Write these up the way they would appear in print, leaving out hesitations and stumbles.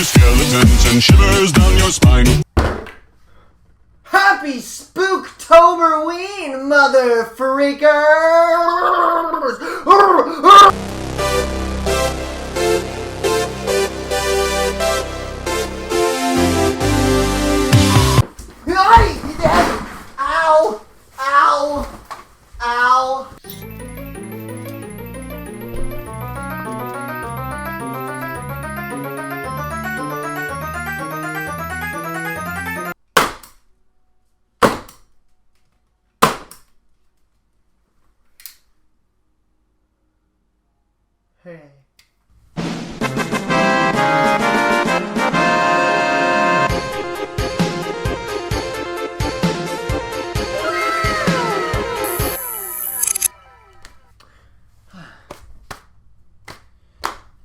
skeletons and shivers down your spine. Happy Spooktoberween, mother freakers! Ow! Ow! Ow! Hey.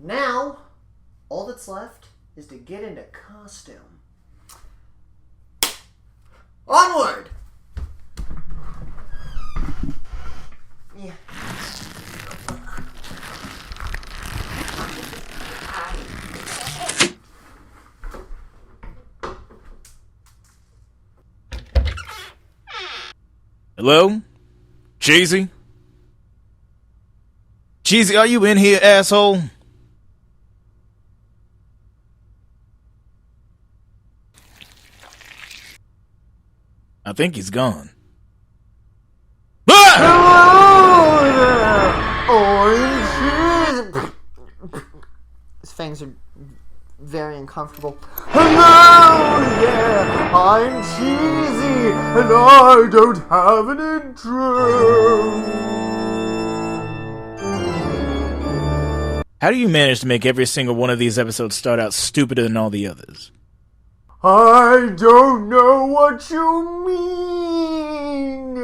Now, all that's left is to get into costume. Onward! Yeah. Hello? Cheezi? Cheezi, are you in here, asshole? I think he's gone. Hello there, orange cheese. His fangs are very uncomfortable. Hello there, I'm Cheezi, and I don't have an intro. How do you manage to make every single one of these episodes start out stupider than all the others? I don't know what you mean.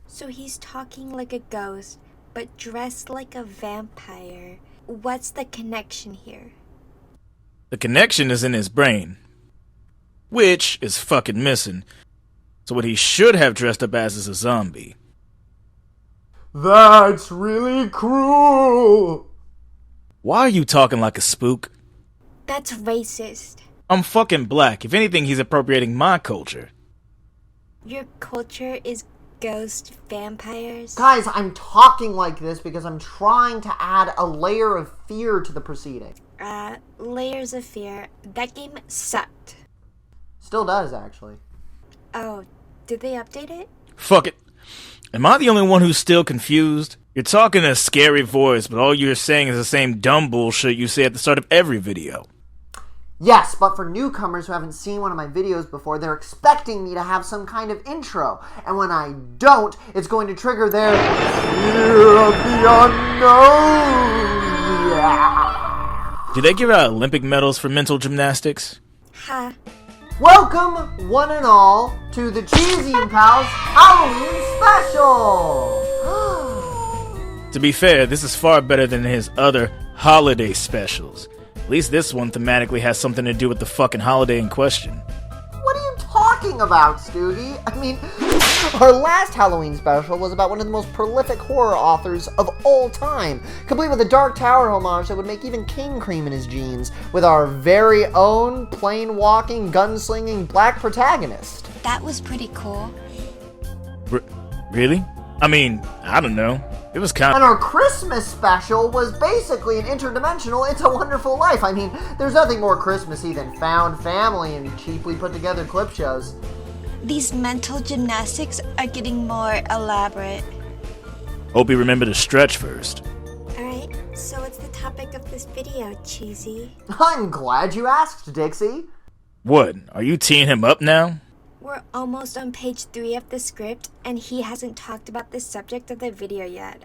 So he's talking like a ghost, but dressed like a vampire. What's the connection here? The connection is in his brain, which is fucking missing. So what he should have dressed up as is a zombie. That's really cruel. Why are you talking like a spook? That's racist. I'm fucking black. If anything, he's appropriating my culture. Your culture is ghost vampires? Guys, I'm talking like this because I'm trying to add a layer of fear to the proceeding. Layers of fear. That game sucked. Still does, actually. Oh, did they update it? Fuck it. Am I the only one who's still confused? You're talking in a scary voice, but all you're saying is the same dumb bullshit you say at the start of every video. Yes, but for newcomers who haven't seen one of my videos before, they're expecting me to have some kind of intro. And when I don't, it's going to trigger their fear of the unknown. Yeah. Do they give out Olympic medals for mental gymnastics? Ha. Welcome, one and all, to the Cheezi and Pals Halloween Special! To be fair, this is far better than his other holiday specials. At least this one thematically has something to do with the fucking holiday in question. What are you talking about, Stoogie? I mean, our last Halloween special was about one of the most prolific horror authors of all time, complete with a Dark Tower homage that would make even King cream in his jeans, with our very own plane-walking, gunslinging black protagonist. That was pretty cool. Really? I mean, I don't know. It was kind And our Christmas special was basically an interdimensional It's a Wonderful Life. I mean, there's nothing more Christmassy than found family and cheaply put together clip shows. These mental gymnastics are getting more elaborate. Hope you remember to stretch first. Alright, so what's the topic of this video, Cheezi? I'm glad you asked, Dixy. What? Are you teeing him up now? We're almost on page 3 of the script, and he hasn't talked about the subject of the video yet.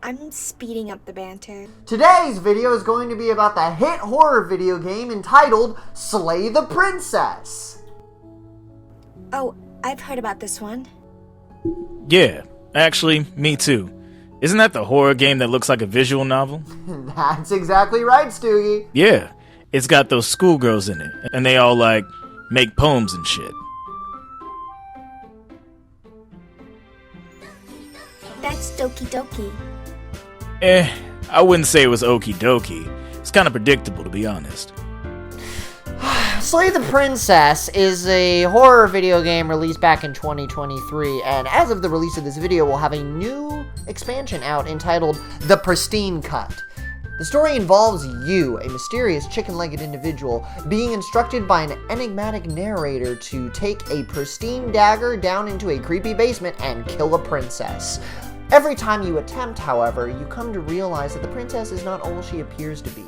I'm speeding up the banter. Today's video is going to be about the hit horror video game entitled Slay the Princess. Oh, I've heard about this one. Yeah, actually, me too. Isn't that the horror game that looks like a visual novel? That's exactly right, Stoogie. Yeah, it's got those schoolgirls in it, and they all, like, make poems and shit. That's Doki Doki. I wouldn't say it was okie dokie. It's kind of predictable, to be honest. Slay the Princess is a horror video game released back in 2023, and as of the release of this video, we'll have a new expansion out entitled The Pristine Cut. The story involves you, a mysterious chicken-legged individual, being instructed by an enigmatic narrator to take a pristine dagger down into a creepy basement and kill a princess. Every time you attempt, however, you come to realize that the princess is not all she appears to be.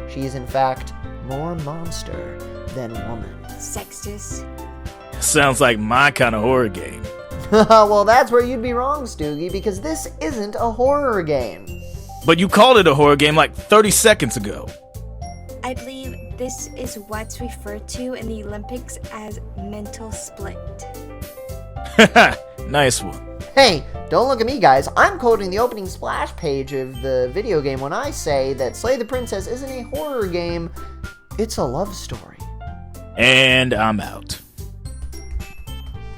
She is, in fact, more monster than woman. Sextus. Sounds like my kind of horror game. Well, that's where you'd be wrong, Stoogie, because this isn't a horror game. But you called it a horror game like 30 seconds ago. I believe this is what's referred to in the Olympics as mental split. Nice one. Hey, don't look at me, guys. I'm quoting the opening splash page of the video game when I say that Slay the Princess isn't a horror game, it's a love story. And I'm out.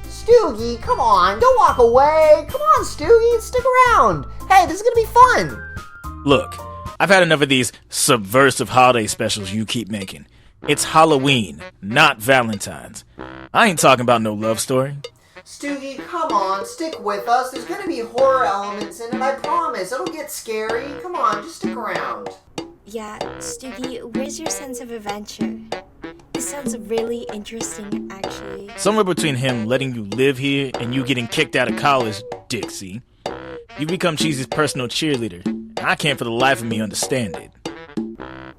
Stoogie, come on, don't walk away. Come on, Stoogie, stick around. Hey, this is gonna be fun. Look, I've had enough of these subversive holiday specials you keep making. It's Halloween, not Valentine's. I ain't talking about no love story. Stoogie, come on, stick with us. There's gonna be horror elements in it, I promise. It'll get scary. Come on, just stick around. Yeah, Stoogie, where's your sense of adventure? This sounds really interesting, actually. Somewhere between him letting you live here and you getting kicked out of college, Dixie. You become Cheezy's personal cheerleader. I can't for the life of me understand it.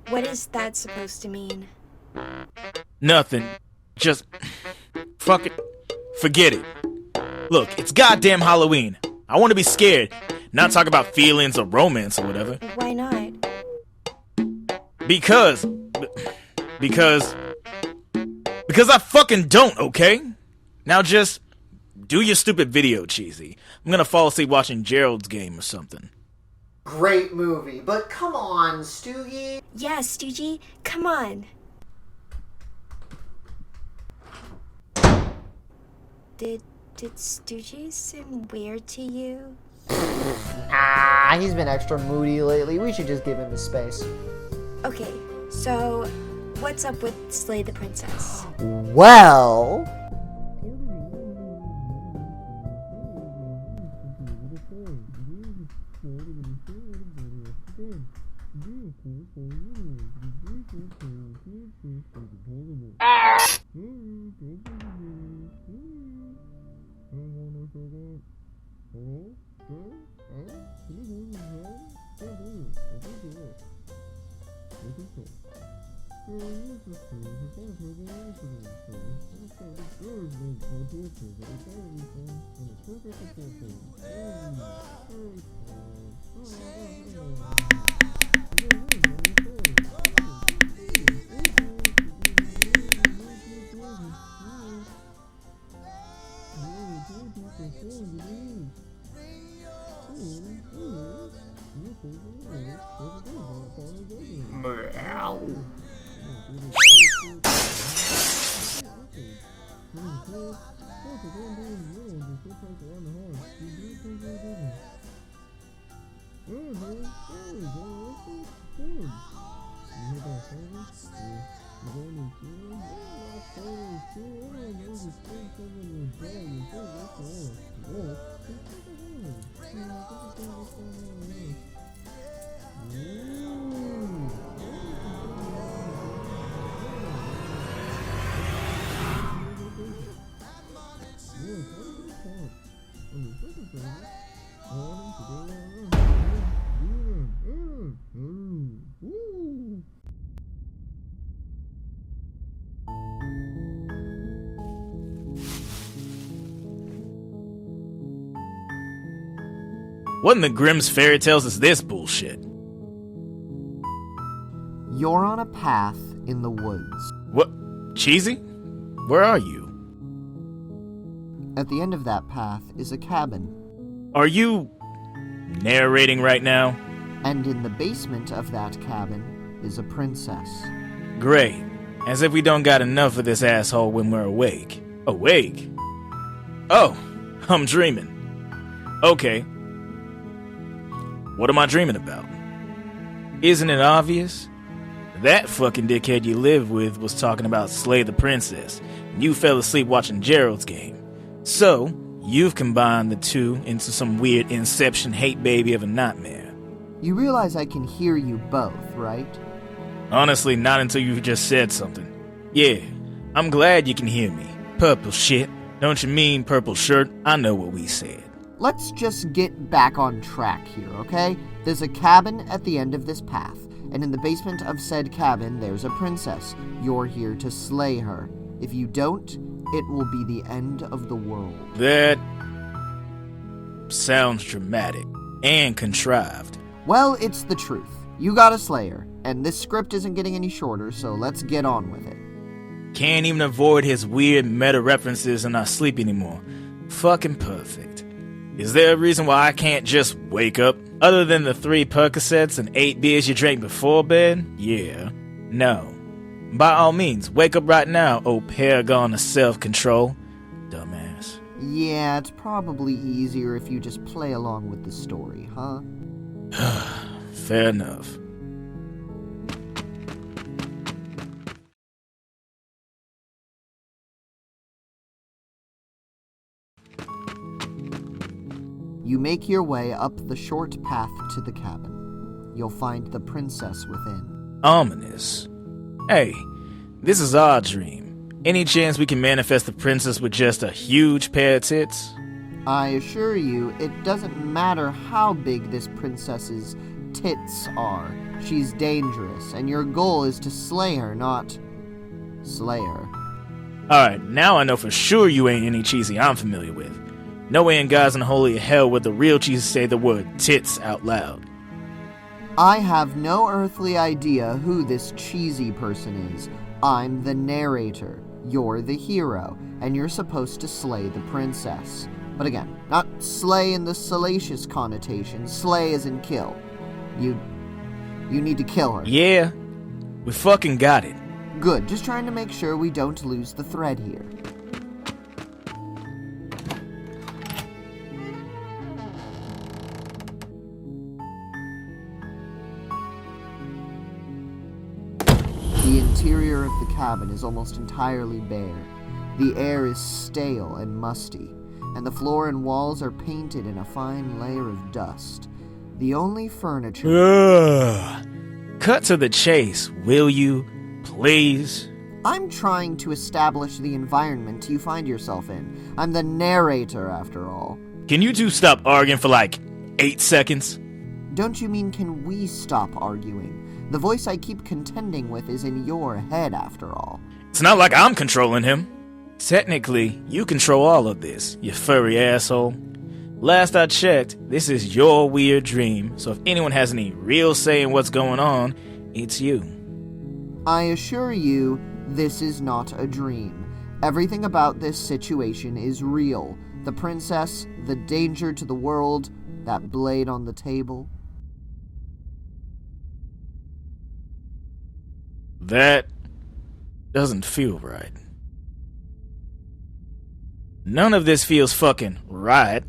What is that supposed to mean? Nothing. Just... fuck it. Forget it. Look, it's goddamn Halloween. I want to be scared, not talk about feelings or romance or whatever. Why not? Because I fucking don't, okay? Now just do your stupid video, Cheesy. I'm gonna fall asleep watching Gerald's Game or something. Great movie, but come on, Stoogie. Yeah, Stoogie, come on. Did Stoogie seem weird to you? He's been extra moody lately. We should just give him his space. Okay, so what's up with Slay the Princess? Well... What in the Grimm's fairy tales is this bullshit? You're on a path in the woods. What? Cheesy? Where are you? At the end of that path is a cabin. Are you narrating right now? And in the basement of that cabin is a princess. Great. As if we don't got enough of this asshole when we're awake. Awake? Oh, I'm dreaming. Okay. What am I dreaming about? Isn't it obvious? That fucking dickhead you lived with was talking about slay the princess, and you fell asleep watching Gerald's Game. So, you've combined the two into some weird Inception hate baby of a nightmare. You realize I can hear you both, right? Honestly, not until you just said something. Yeah, I'm glad you can hear me. Purple shit. Don't you mean purple shirt? I know what we said. Let's just get back on track here, okay? There's a cabin at the end of this path, and in the basement of said cabin, there's a princess. You're here to slay her. If you don't, it will be the end of the world. That sounds dramatic and contrived. Well, it's the truth. You gotta slay her, and this script isn't getting any shorter, so let's get on with it. Can't even avoid his weird meta references and not sleep anymore. Fucking perfect. Is there a reason why I can't just wake up? Other than the 3 Percocets and 8 beers you drank before bed? Yeah. No. By all means, wake up right now, oh paragon of self-control. Dumbass. Yeah, it's probably easier if you just play along with the story, huh? Fair enough. You make your way up the short path to the cabin. You'll find the princess within. Ominous. Hey, this is our dream. Any chance we can manifest the princess with just a huge pair of tits? I assure you, it doesn't matter how big this princess's tits are. She's dangerous, and your goal is to slay her, not slay her. Alright, now I know for sure you ain't any Cheezi I'm familiar with. No way in God's unholy hell would the real Cheezi say the word tits out loud. I have no earthly idea who this Cheezi person is. I'm the narrator. You're the hero, and you're supposed to slay the princess. But again, not slay in the salacious connotation, slay as in kill. You need to kill her. Yeah, we fucking got it. Good, just trying to make sure we don't lose the thread here. The interior of the cabin is almost entirely bare. The air is stale and musty, and the floor and walls are painted in a fine layer of dust. The only furniture... Ugh. Cut to the chase, will you? Please? I'm trying to establish the environment you find yourself in. I'm the narrator, after all. Can you two stop arguing for like 8 seconds? Don't you mean can we stop arguing? The voice I keep contending with is in your head, after all. It's not like I'm controlling him. Technically, you control all of this, you furry asshole. Last I checked, this is your weird dream, so if anyone has any real say in what's going on, it's you. I assure you, this is not a dream. Everything about this situation is real. The princess, the danger to the world, that blade on the table. That doesn't feel right. None of this feels fucking right.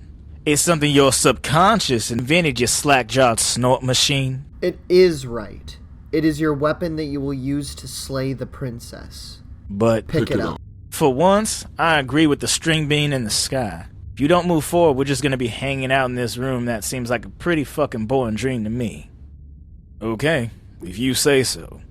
It's something your subconscious invented, you slack-jawed snort machine. It is right. It is your weapon that you will use to slay the princess. But Pick it up. For once, I agree with the string bean in the sky. If you don't move forward, we're just gonna be hanging out in this room that seems like a pretty fucking boring dream to me. Okay, if you say so.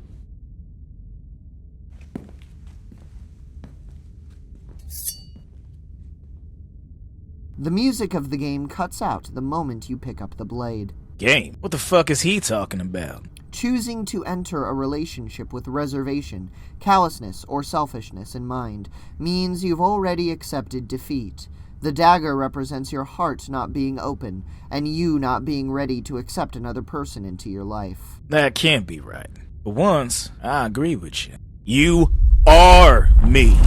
The music of the game cuts out the moment you pick up the blade. Game? What the fuck is he talking about? Choosing to enter a relationship with reservation, callousness, or selfishness in mind means you've already accepted defeat. The dagger represents your heart not being open, and you not being ready to accept another person into your life. That can't be right. For once, I agree with you. You are me.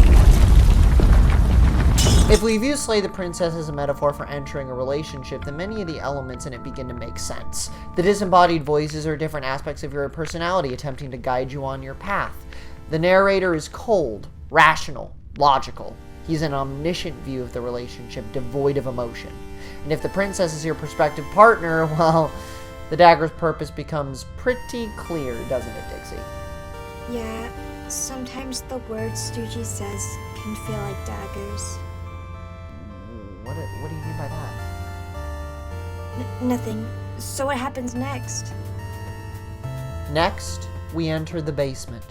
If we view Slay the Princess as a metaphor for entering a relationship, then many of the elements in it begin to make sense. The disembodied voices are different aspects of your personality attempting to guide you on your path. The narrator is cold, rational, logical. He's an omniscient view of the relationship, devoid of emotion. And if the princess is your prospective partner, well, the dagger's purpose becomes pretty clear, doesn't it, Dixie? Yeah, sometimes the words Stoogie says can feel like daggers. What do you mean by that? Nothing. So what happens next? Next, we enter the basement.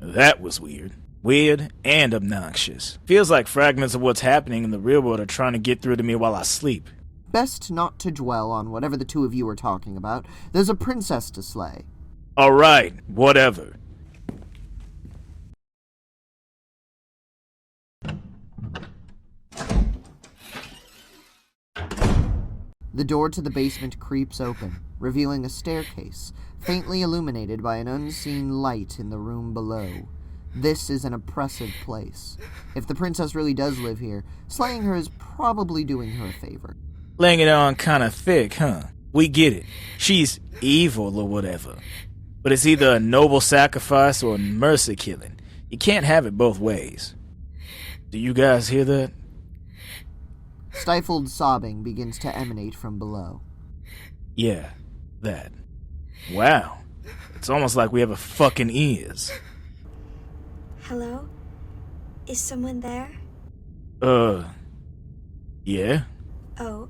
That was weird. Weird and obnoxious. Feels like fragments of what's happening in the real world are trying to get through to me while I sleep. Best not to dwell on whatever the two of you are talking about. There's a princess to slay. Alright, whatever. The door to the basement creeps open, revealing a staircase, faintly illuminated by an unseen light in the room below. This is an oppressive place. If the princess really does live here, slaying her is probably doing her a favor. Laying it on kinda thick, huh? We get it. She's evil or whatever. But it's either a noble sacrifice or mercy killing. You can't have it both ways. Do you guys hear that? Stifled sobbing begins to emanate from below. Yeah, that. Wow. It's almost like we have a fucking ears. Hello? Is someone there? Yeah? Oh,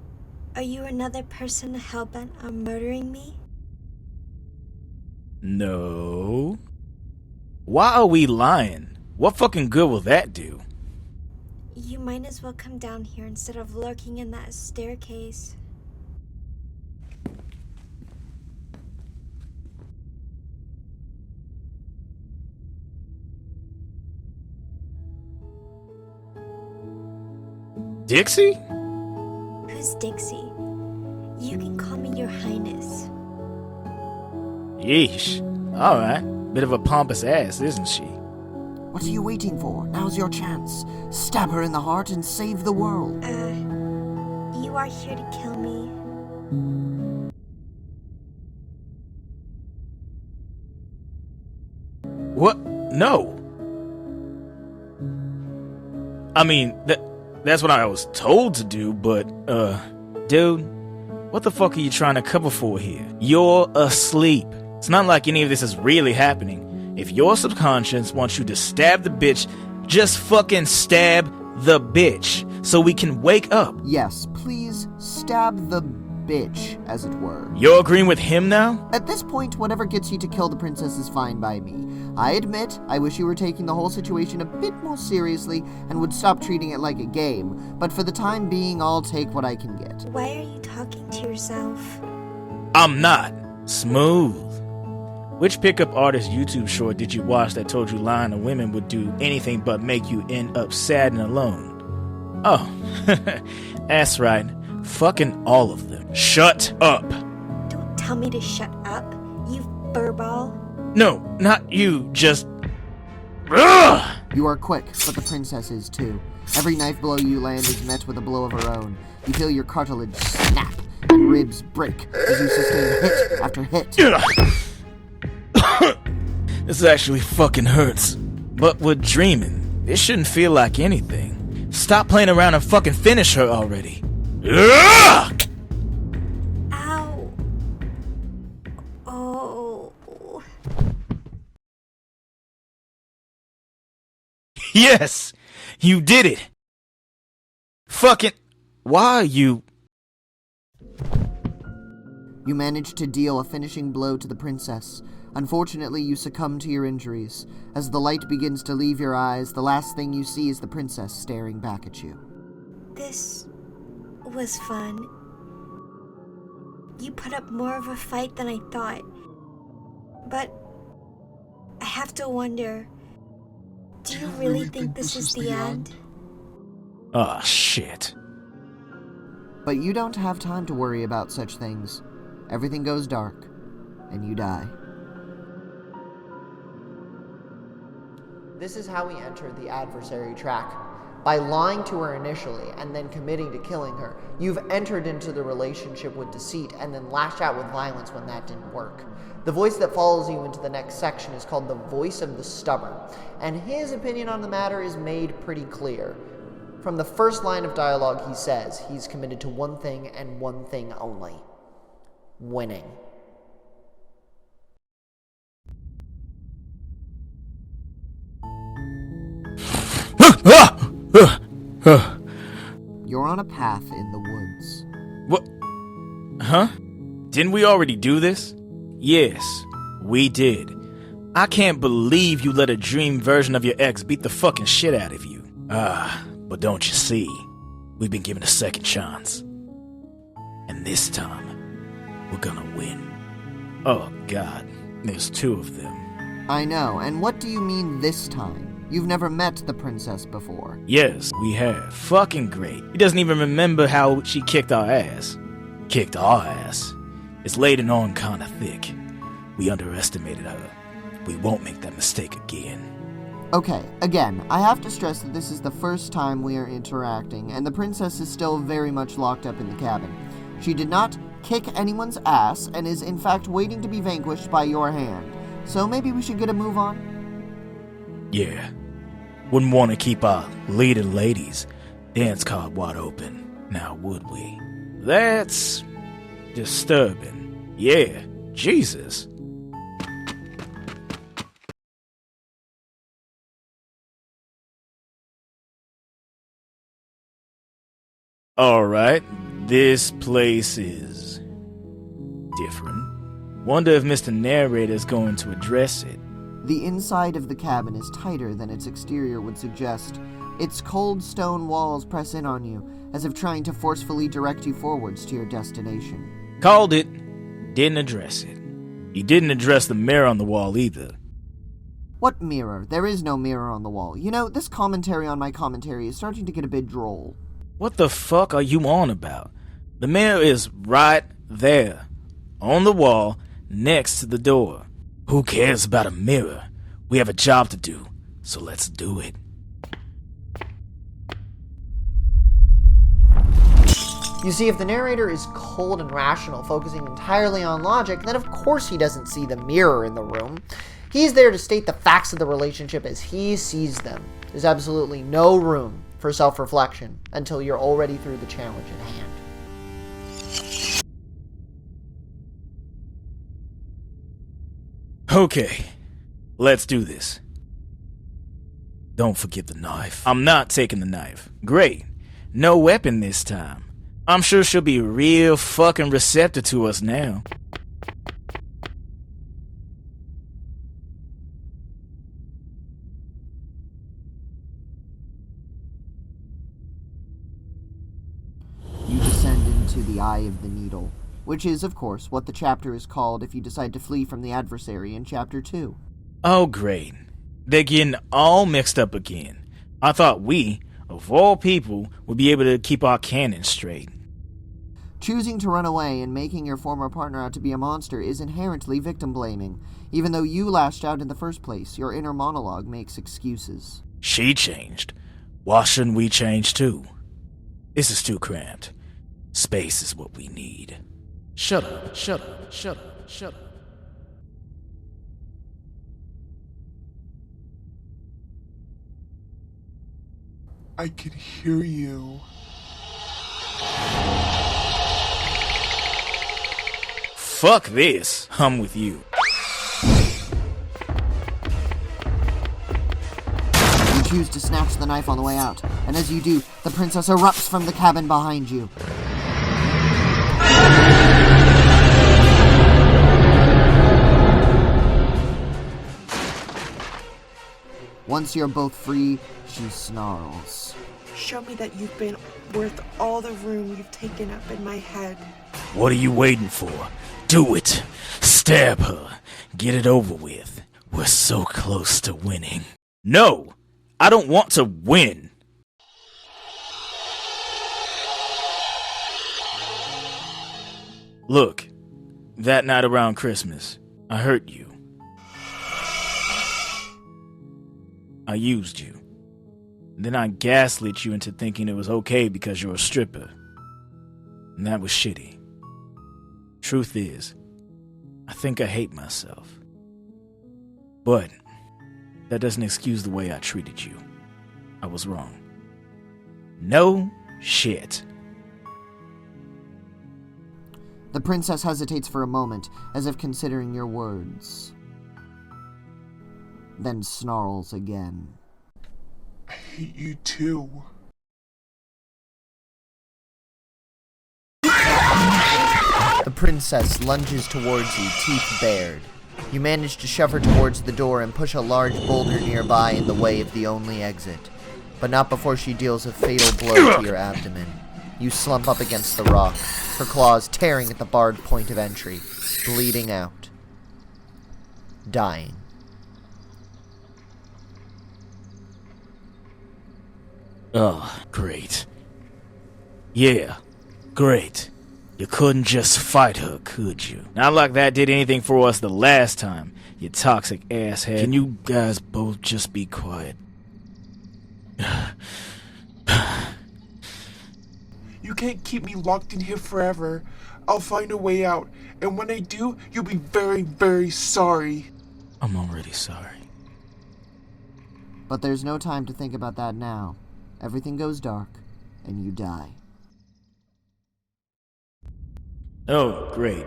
are you another person hellbent on murdering me? No. Why are we lying? What fucking good will that do? You might as well come down here instead of lurking in that staircase. Dixie? Who's Dixie? You can call me Your Highness. Yeesh. Alright. Bit of a pompous ass, isn't she? What are you waiting for? Now's your chance. Stab her in the heart and save the world. You are here to kill me. What? No. I mean, that's what I was told to do, but, dude, what the fuck are you trying to cover for here? You're asleep. It's not like any of this is really happening. If your subconscious wants you to stab the bitch, just fucking stab the bitch so we can wake up. Yes, please stab the bitch, as it were. You're agreeing with him now? At this point, whatever gets you to kill the princess is fine by me. I admit, I wish you were taking the whole situation a bit more seriously and would stop treating it like a game, but for the time being, I'll take what I can get. Why are you talking to yourself? I'm not. Smooth. Which pickup artist YouTube short did you watch that told you lying to women would do anything but make you end up sad and alone? Oh, that's right. Fucking all of them. Shut up. Don't tell me to shut up, you furball. No, not you, just... Ugh! You are quick, but the princess is too. Every knife blow you land is met with a blow of her own. You feel your cartilage snap and ribs break as you sustain hit after hit. This actually fucking hurts. But we're dreaming. This shouldn't feel like anything. Stop playing around and fucking finish her already. Ugh! Ow. Oh. Yes! You did it! Fucking... Why are you... You manage to deal a finishing blow to the princess. Unfortunately, you succumb to your injuries. As the light begins to leave your eyes, the last thing you see is the princess staring back at you. This was fun. You put up more of a fight than I thought. But I have to wonder, do you really think this is the end? Oh, shit. But you don't have time to worry about such things. Everything goes dark, and you die. This is how we enter the adversary track. By lying to her initially and then committing to killing her, you've entered into the relationship with deceit and then lash out with violence when that didn't work. The voice that follows you into the next section is called the voice of the stubborn, and his opinion on the matter is made pretty clear. From the first line of dialogue he says he's committed to one thing and one thing only: winning. You're on a path in the woods. What? Huh? Didn't we already do this? Yes, we did. I can't believe you let a dream version of your ex beat the fucking shit out of you. But don't you see? We've been given a second chance. And this time, we're gonna win. Oh god, there's two of them. I know, and what do you mean this time? You've never met the princess before. Yes, we have. Fucking great. He doesn't even remember how she kicked our ass. Kicked our ass? It's laden on kinda thick. We underestimated her. We won't make that mistake again. Okay, again, I have to stress that this is the first time we are interacting, and the princess is still very much locked up in the cabin. She did not kick anyone's ass, and is in fact waiting to be vanquished by your hand. So maybe we should get a move on? Yeah. Wouldn't want to keep our leading ladies dance card wide open, now would we? That's disturbing. Yeah, Jesus. Alright, this place is different. Wonder if Mr. Narrator's going to address it. The inside of the cabin is tighter than its exterior would suggest. Its cold stone walls press in on you, as if trying to forcefully direct you forwards to your destination. Called it. Didn't address it. He didn't address the mirror on the wall either. What mirror? There is no mirror on the wall. You know, this commentary on my commentary is starting to get a bit droll. What the fuck are you on about? The mirror is right there, on the wall, next to the door. Who cares about a mirror? We have a job to do, so let's do it. You see, if the narrator is cold and rational, focusing entirely on logic, then of course he doesn't see the mirror in the room. He's there to state the facts of the relationship as he sees them. There's absolutely no room for self-reflection until you're already through the challenge at hand. Okay, let's do this. Don't forget the knife. I'm not taking the knife. Great. No weapon this time. I'm sure she'll be real fucking receptive to us now. You descend into the Eye of the Needle, which is, of course, what the chapter is called if you decide to flee from the adversary in Chapter 2. Oh, great. They're getting all mixed up again. I thought we, of all people, would be able to keep our cannons straight. Choosing to run away and making your former partner out to be a monster is inherently victim-blaming. Even though you lashed out in the first place, your inner monologue makes excuses. She changed. Why shouldn't we change too? This is too cramped. Space is what we need. Shut up, shut up, shut up, shut up. I can hear you. Fuck this. I'm with you. You choose to snatch the knife on the way out, and as you do, the princess erupts from the cabin behind you. Once you're both free, she snarls. Show me that you've been worth all the room you've taken up in my head. What are you waiting for? Do it. Stab her. Get it over with. We're so close to winning. No! I don't want to win! Look, that night around Christmas, I hurt you. I used you. Then I gaslit you into thinking it was okay because you're a stripper. And that was shitty. Truth is, I think I hate myself. But that doesn't excuse the way I treated you. I was wrong. No shit. The princess hesitates for a moment, as if considering your words. Then snarls again. I hate you too. The princess lunges towards you, teeth bared. You manage to shove her towards the door and push a large boulder nearby in the way of the only exit. But not before she deals a fatal blow to your abdomen. You slump up against the rock, her claws tearing at the barred point of entry, bleeding out. Dying. Oh, great. Yeah, great. You couldn't just fight her, could you? Not like that did anything for us the last time, you toxic asshead. Can you guys both just be quiet? You can't keep me locked in here forever. I'll find a way out, and when I do, you'll be very, very sorry. I'm already sorry. But there's no time to think about that now. Everything goes dark, and you die. Oh, great.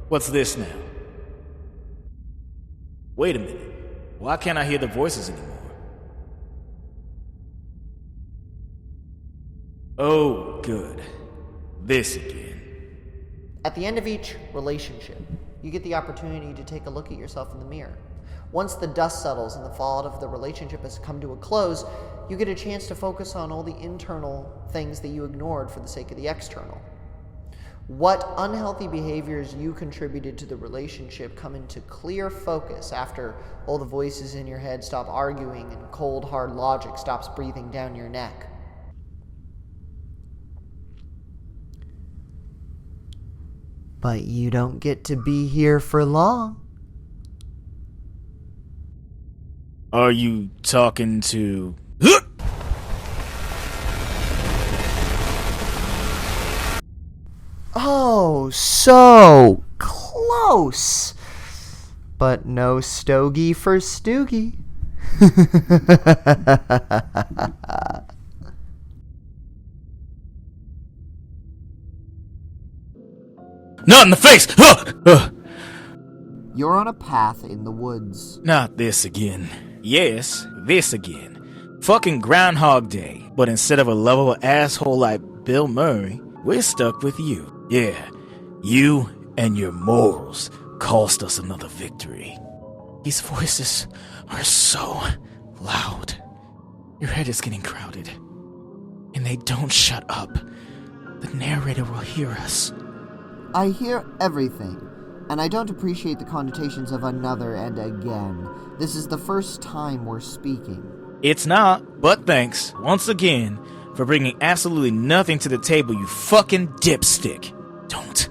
What's this now? Wait a minute. Why can't I hear the voices anymore? Oh, good. This again. At the end of each relationship, you get the opportunity to take a look at yourself in the mirror. Once the dust settles and the fallout of the relationship has come to a close, you get a chance to focus on all the internal things that you ignored for the sake of the external. What unhealthy behaviors you contributed to the relationship come into clear focus after all the voices in your head stop arguing and cold, hard logic stops breathing down your neck. But you don't get to be here for long. Are you talking to... Oh, so close. But no stogie for Stoogie. Not in the face! You're on a path in the woods. Not this again. Yes, this again. Fucking Groundhog Day. But instead of a lovable asshole like Bill Murray, we're stuck with you. Yeah, you and your morals cost us another victory. These voices are so loud. Your head is getting crowded. And they don't shut up. The narrator will hear us. I hear everything, and I don't appreciate the connotations of another and again. This is the first time we're speaking. It's not, but thanks, once again, for bringing absolutely nothing to the table, you fucking dipstick. Don't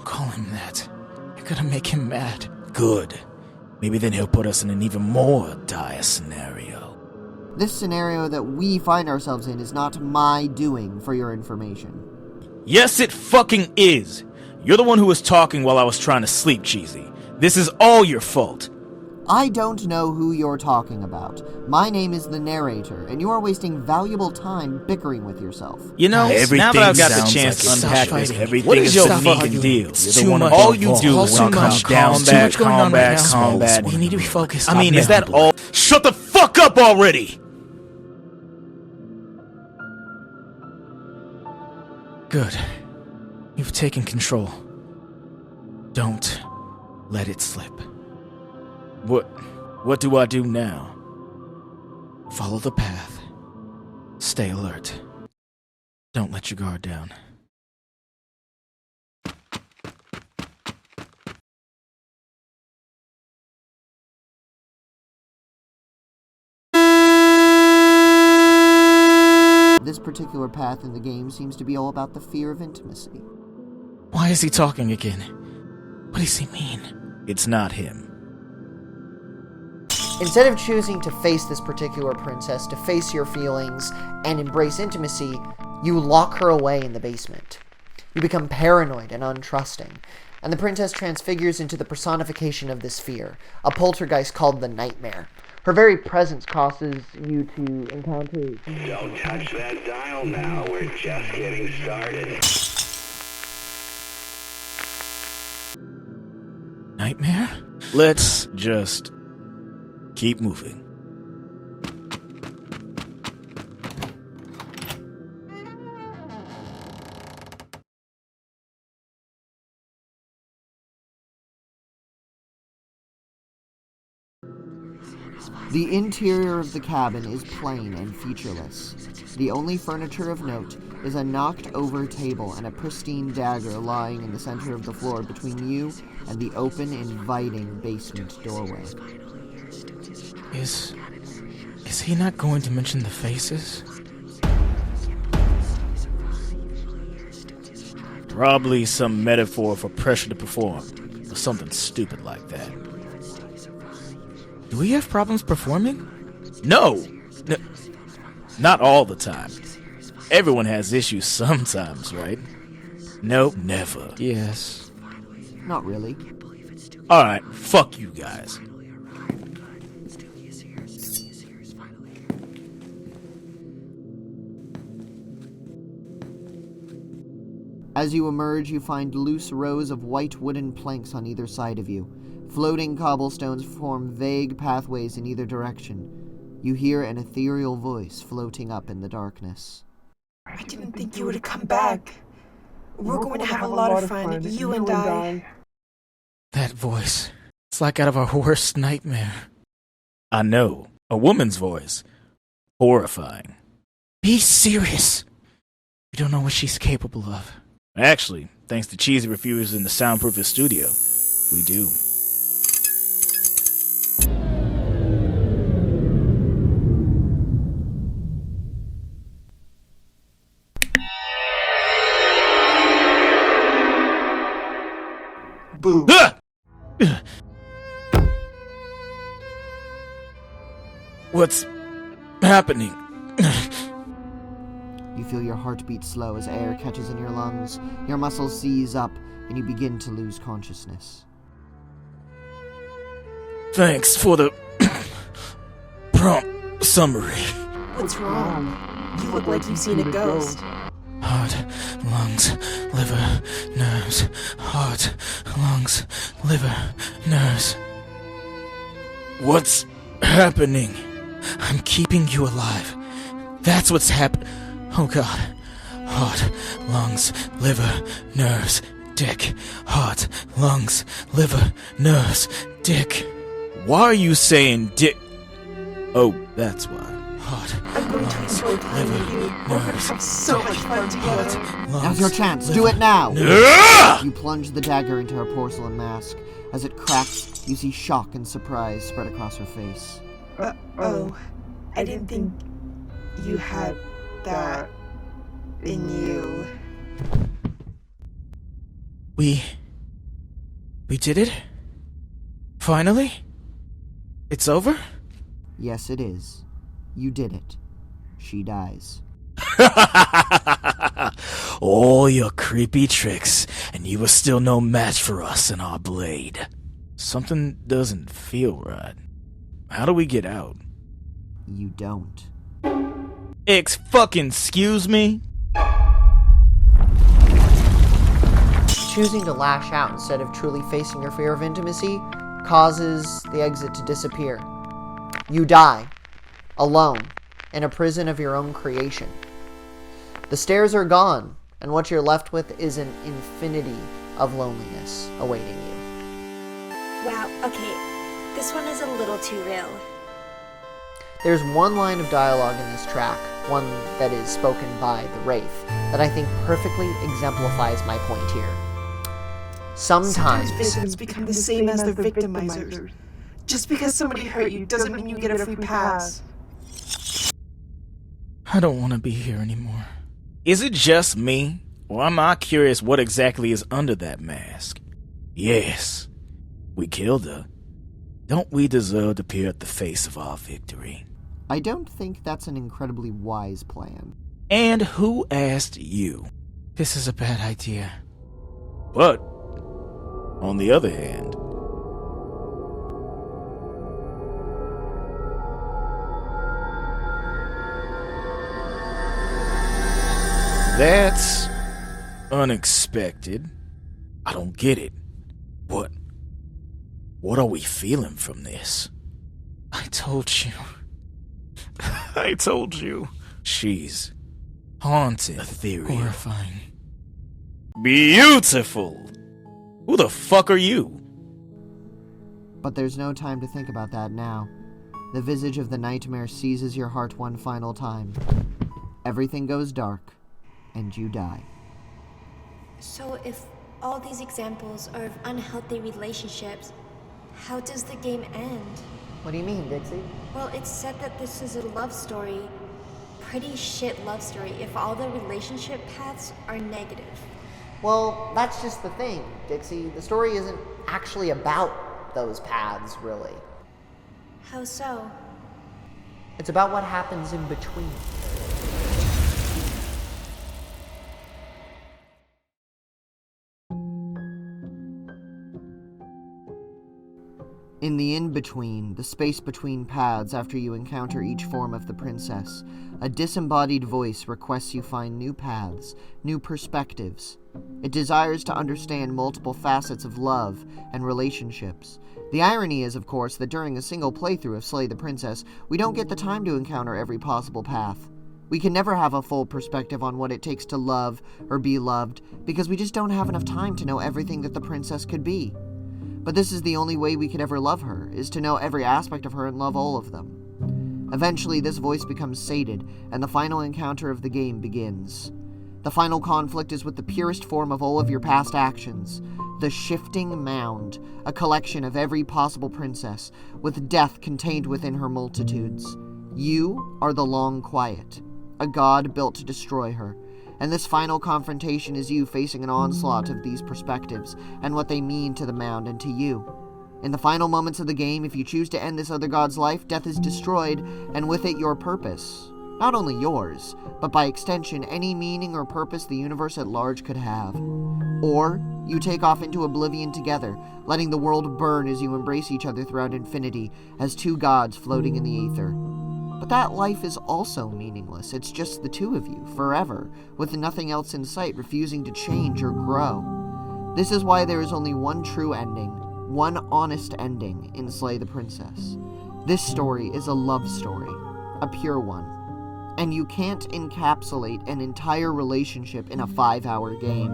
call him that. You're gonna make him mad. Good. Maybe then he'll put us in an even more dire scenario. This scenario that we find ourselves in is not my doing, for your information. Yes, it fucking is. You're the one who was talking while I was trying to sleep, Cheezi. This is all your fault. I don't know who you're talking about. My name is the narrator, and you are wasting valuable time bickering with yourself. You know, now that I've got the chance to unpack this, everything is your fucking deal. All you do is come down, combat. We need to be focused. I mean, is that all? Shut the fuck up already! Good. You've taken control. Don't let it slip. What do I do now? Follow the path. Stay alert. Don't let your guard down. This particular path in the game seems to be all about the fear of intimacy. Why is he talking again? What does he mean? It's not him. Instead of choosing to face this particular princess, to face your feelings, and embrace intimacy, you lock her away in the basement. You become paranoid and untrusting, and the princess transfigures into the personification of this fear, a poltergeist called the Nightmare. Her very presence causes you to encounter... Don't touch that dial now, we're just getting started. Nightmare? Let's just keep moving. The interior of the cabin is plain and featureless. The only furniture of note is a knocked-over table and a pristine dagger lying in the center of the floor between you and the open, inviting basement doorway. Is he not going to mention the faces? Probably some metaphor for pressure to perform, or something stupid like that. Do we have problems performing? No! Not all the time. Everyone has issues sometimes, right? Nope, never. Yes. Not really. Alright, fuck you guys. As you emerge, you find loose rows of white wooden planks on either side of you. Floating cobblestones form vague pathways in either direction. You hear an ethereal voice floating up in the darkness. I didn't think you would come back. We're going to have a lot of fun, you and I. That voice. It's like out of our worst nightmare. I know. A woman's voice. Horrifying. Be serious. You don't know what she's capable of. Actually, thanks to Cheezi refusing to soundproof his studio, we do. Boo. Ah! What's happening? You feel your heartbeat slow as air catches in your lungs, your muscles seize up, and you begin to lose consciousness. Thanks for the prompt summary. What's wrong? You look like you've seen a ghost. Heart, lungs, liver, nerves. Heart, lungs, liver, nerves. What's happening? I'm keeping you alive. That's what's happening. Oh God. Heart, lungs, liver, nerves, dick. Heart, lungs, liver, nerves, dick. Why are you saying dick? Oh, that's why. Heart, I'm going to enjoy playing with you. We're going to have so much fun together. Now's your chance. Do it now! Ah! You plunge the dagger into her porcelain mask. As it cracks, you see shock and surprise spread across her face. Oh, I didn't think you had that in you. We did it? Finally? It's over? Yes, it is. You did it. She dies. All your creepy tricks, and you were still no match for us and our blade. Something doesn't feel right. How do we get out? You don't. Excuse me? Choosing to lash out instead of truly facing your fear of intimacy causes the exit to disappear. You die. Alone. In a prison of your own creation. The stairs are gone, and what you're left with is an infinity of loneliness awaiting you. Wow, okay. This one is a little too real. There's one line of dialogue in this track, one that is spoken by the Wraith, that I think perfectly exemplifies my point here. Sometimes victims become the same as their victimizers. Just because somebody hurt you doesn't mean you get a free pass. I don't want to be here anymore. Is it just me? Or am I curious what exactly is under that mask? Yes, we killed her. Don't we deserve to peer at the face of our victory? I don't think that's an incredibly wise plan. And who asked you? This is a bad idea. But, on the other hand, that's unexpected. I don't get it. What are we feeling from this? I told you. I told you. She's haunted, ethereal, horrifying, beautiful. Who the fuck are you? But there's no time to think about that now. the visage of the nightmare seizes your heart one final time. Everything goes dark, and you die. So if all these examples are of unhealthy relationships, how does the game end? What do you mean, Dixie? Well, it's said that this is a love story. Pretty shit love story if all the relationship paths are negative. Well, that's just the thing, Dixie. The story isn't actually about those paths, really. How so? It's about what happens in between. In the in-between, the space between paths after you encounter each form of the princess, a disembodied voice requests you find new paths, new perspectives. It desires to understand multiple facets of love and relationships. The irony is, of course, that during a single playthrough of Slay the Princess, we don't get the time to encounter every possible path. We can never have a full perspective on what it takes to love or be loved, because we just don't have enough time to know everything that the princess could be. But this is the only way we could ever love her, is to know every aspect of her and love all of them. Eventually, this voice becomes sated, and the final encounter of the game begins. The final conflict is with the purest form of all of your past actions, the Shifting Mound, a collection of every possible princess, with death contained within her multitudes. You are the Long Quiet, a god built to destroy her, and this final confrontation is you facing an onslaught of these perspectives and what they mean to the mound and to you. In the final moments of the game, if you choose to end this other god's life, death is destroyed, and with it your purpose. Not only yours, but by extension, any meaning or purpose the universe at large could have. Or, you take off into oblivion together, letting the world burn as you embrace each other throughout infinity, as two gods floating in the aether. But that life is also meaningless. It's just the two of you, forever, with nothing else in sight, refusing to change or grow. This is why there is only one true ending, one honest ending in Slay the Princess. This story is a love story, a pure one. And you can't encapsulate an entire relationship in a 5-hour game.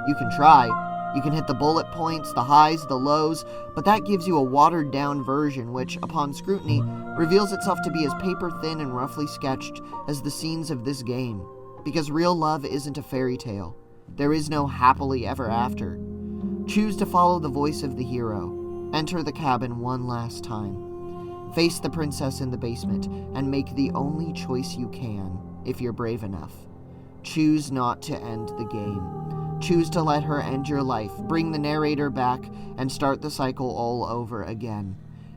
You can try. You can hit the bullet points, the highs, the lows, but that gives you a watered-down version which, upon scrutiny, reveals itself to be as paper-thin and roughly sketched as the scenes of this game. Because real love isn't a fairy tale. There is no happily ever after. Choose to follow the voice of the hero. Enter the cabin one last time. Face the princess in the basement, and make the only choice you can, if you're brave enough. Choose not to end the game. Choose to let her end your life, bring the narrator back, and start the cycle all over again.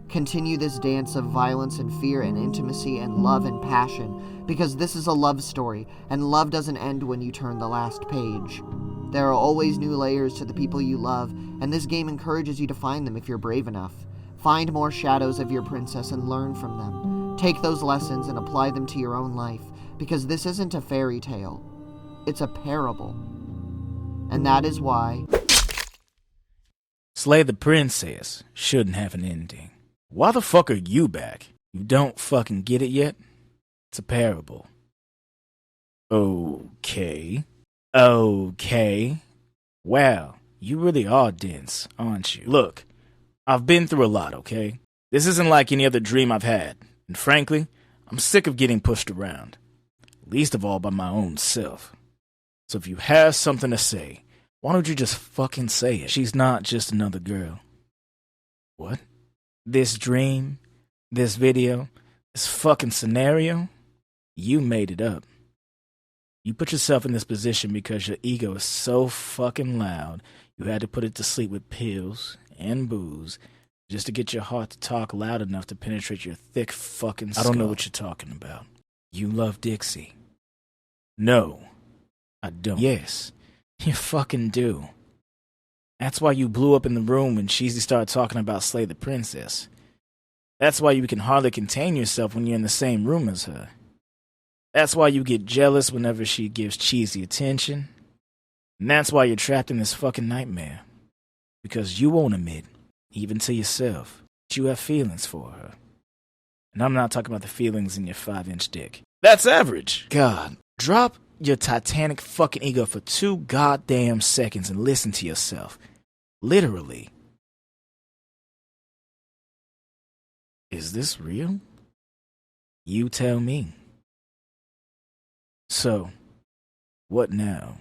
Continue this dance of violence and fear and intimacy and love and passion, because this is a love story, and love doesn't end when you turn the last page. There are always new layers to the people you love, and this game encourages you to find them if you're brave enough. Find more shadows of your princess and learn from them. Take those lessons and apply them to your own life, because this isn't a fairy tale. It's a parable. And that is why Slay the Princess shouldn't have an ending. Why the fuck are you back? You don't fucking get it yet? It's a parable. Okay. Wow, you really are dense, aren't you? Look, I've been through a lot, okay? This isn't like any other dream I've had. And frankly, I'm sick of getting pushed around. Least of all by my own self. So if you have something to say, why don't you just fucking say it? She's not just another girl. What? This dream? This video? This fucking scenario? You made it up. You put yourself in this position because your ego is so fucking loud, you had to put it to sleep with pills and booze just to get your heart to talk loud enough to penetrate your thick fucking skull. I don't know what you're talking about. You love Dixie. No. I don't. Yes, you fucking do. That's why you blew up in the room when Cheezi started talking about Slay the Princess. That's why you can hardly contain yourself when you're in the same room as her. That's why you get jealous whenever she gives Cheezi attention. And that's why you're trapped in this fucking nightmare. Because you won't admit, even to yourself, that you have feelings for her. And I'm not talking about the feelings in your 5-inch dick. That's average. God, drop your titanic fucking ego for 2 goddamn seconds and listen to yourself. Literally. Is this real? You tell me. So, what now?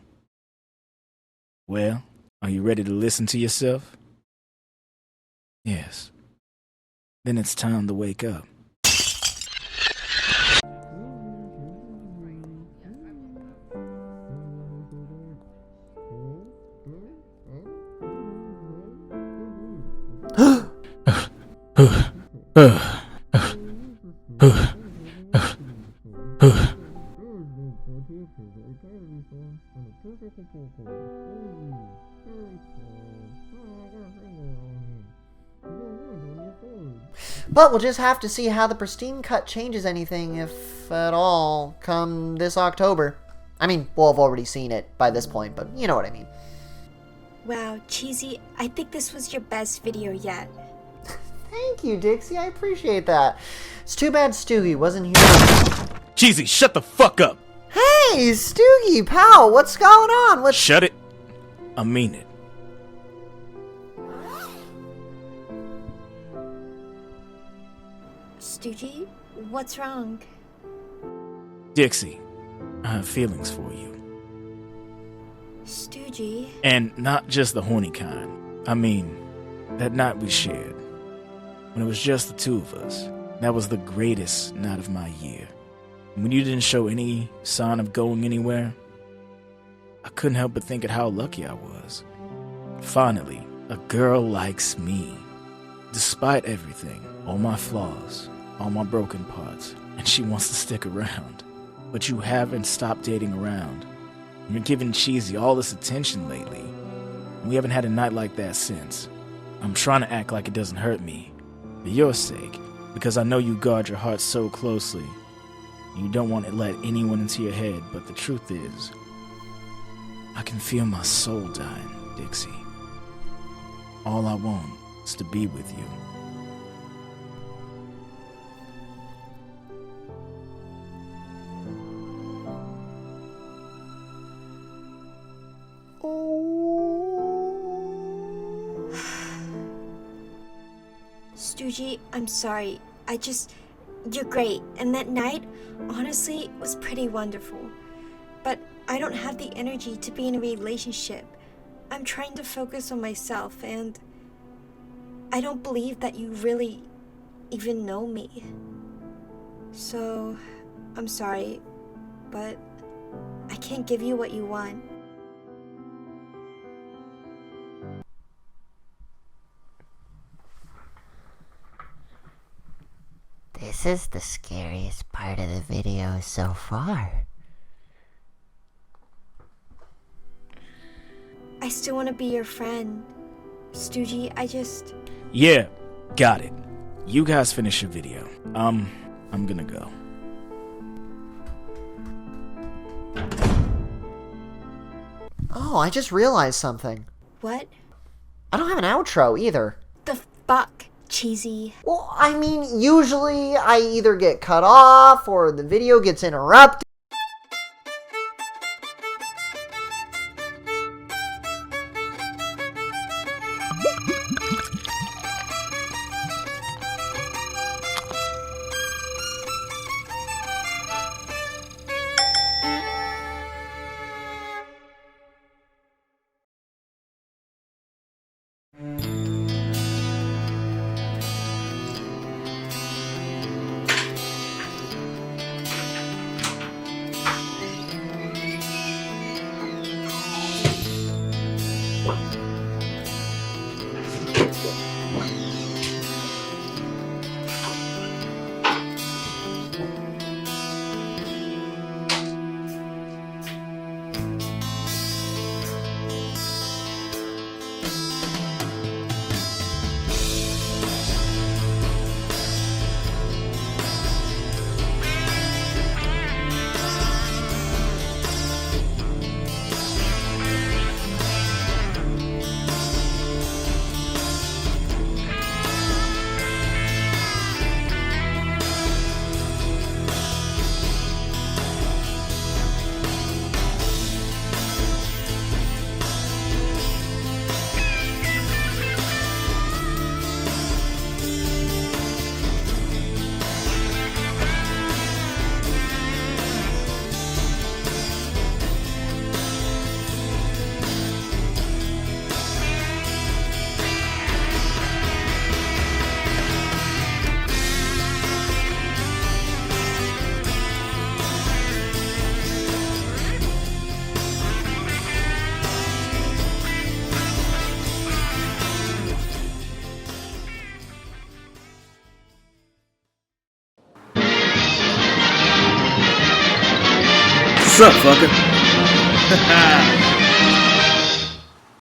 Well, are you ready to listen to yourself? Yes. Then it's time to wake up. But we'll just have to see how the pristine cut changes anything, if at all, come this October. I mean, we'll have already seen it by this point, but you know what I mean. Wow, Cheesy, I think this was your best video yet. Thank you, Dixie. I appreciate that. It's too bad Stoogie wasn't here. Cheezi, shut the fuck up! Hey, Stoogie, pal, what's going on? Shut it. I mean it. Stoogie, what's wrong? Dixie, I have feelings for you. Stoogie? And not just the horny kind. I mean, that night we shared, when it was just the two of us, that was the greatest night of my year. When you didn't show any sign of going anywhere, I couldn't help but think of how lucky I was. Finally, a girl likes me. Despite everything, all my flaws, all my broken parts, and she wants to stick around. But you haven't stopped dating around. You're giving Cheezi all this attention lately. We haven't had a night like that since. I'm trying to act like it doesn't hurt me, for your sake, because I know you guard your heart so closely. You don't want to let anyone into your head, but the truth is, I can feel my soul dying, Dixie. All I want is to be with you. Stoogie, I'm sorry. You're great. And that night, honestly, was pretty wonderful. But I don't have the energy to be in a relationship. I'm trying to focus on myself, and I don't believe that you really even know me. So, I'm sorry, but I can't give you what you want. This is the scariest part of the video so far. I still want to be your friend. Stoogie, Yeah, got it. You guys finish your video. I'm gonna go. Oh, I just realized something. What? I don't have an outro either. The fuck, Cheesy? Well, I mean, usually I either get cut off or the video gets interrupted. What's up, fucker?